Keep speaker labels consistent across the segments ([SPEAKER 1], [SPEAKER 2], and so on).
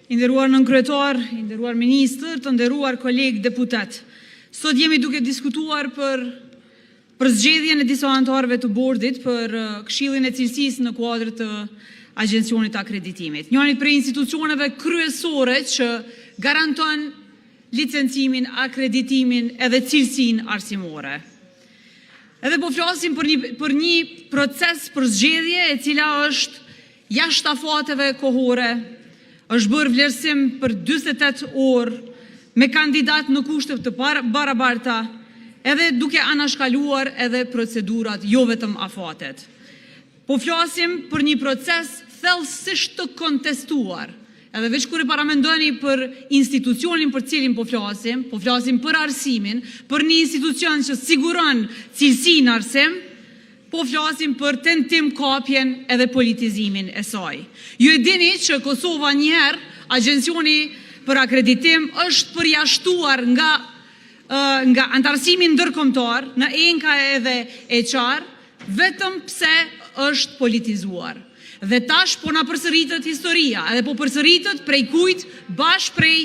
[SPEAKER 1] I nderuar nënkryetar, i nderuar ministër, të nderuar kolegë deputet. Sot jemi duke diskutuar për zgjedhjen e disa anëtarëve të bordit për Këshillin e Cilësisë në kuadër të Agjencionit të Akreditimit. Njëri prej institucioneve kryesore që garanton licencimin, akreditimin edhe cilësinë arsimore. Edhe po flasim për një proces për zgjedhje e cila është jashtë afateve kohore, është bërë vlerësim për 48 orë me kandidat në kushte të barabarta, edhe duke anashkaluar edhe procedurat, jo vetëm afatet. Po flasim për një proces thellësisht të kontestuar, edhe veç kur e paramendoni për institucionin për cilin po flasim për arsimin, për një institucion që siguron cilësinë arsim, po flasim për tentim kapjen edhe politizimin e saj. Ju e dini që Kosova njëherë, Agjencioni për Akreditim, është përjashtuar nga antarësimin ndërkombëtar në ENKA edhe HR, vetëm pse është politizuar. Dhe tash po na përsëritet historia, edhe po përsëritet prej kujt, bashkë prej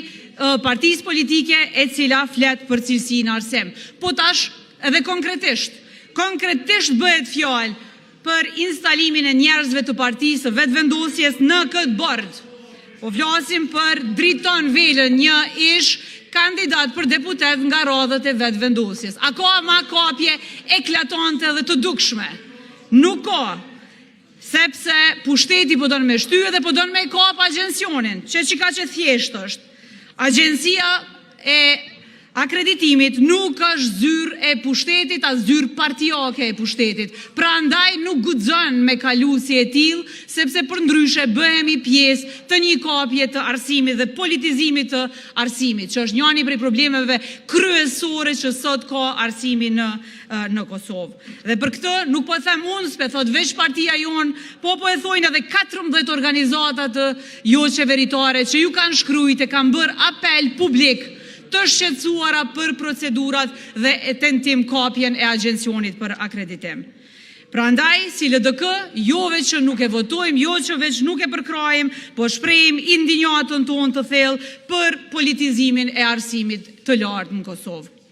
[SPEAKER 1] partisë politike e cila flet për cilësinë arsim. Po tash edhe konkretisht bëhet fjalë për instalimin e njerëzve të partisë së vetëvendosjes në këtë bord. Po flasim për Driton Velën, një ish kandidat për deputet nga radhët e vetëvendosjes. A ka ma kapje eklatante dhe të dukshme? Nuk ka, sepse pushteti po don me shtyë dhe po don me kap agjencionin, që ka që thjesht është. Agjencia e Akreditimit nuk është zyrë e pushtetit, as zyrë partijake e pushtetit. Pra ndaj nuk guxon me kalu si e tillë, sepse për ndryshe bëhemi pjesë të një kapje të arsimit dhe politizimit të arsimit, që është njëri prej problemeve kryesore që sot ka arsimi në Kosovë. Dhe për këtë nuk po them unë, s'pe thot veç partia jonë, po e thojnë edhe 14 organizatat jo qeveritare që ju kanë shkrujt e kanë bërë apel publik të shqetësuara për procedurat dhe tentim kapjen e Agjencionit për Akreditim. Prandaj, si LDK, jo veç që nuk e votojmë, jo që veç nuk e përkrajmë, po shprehim indinjatën tonë të thellë për politizimin e arsimit të lartë në Kosovë.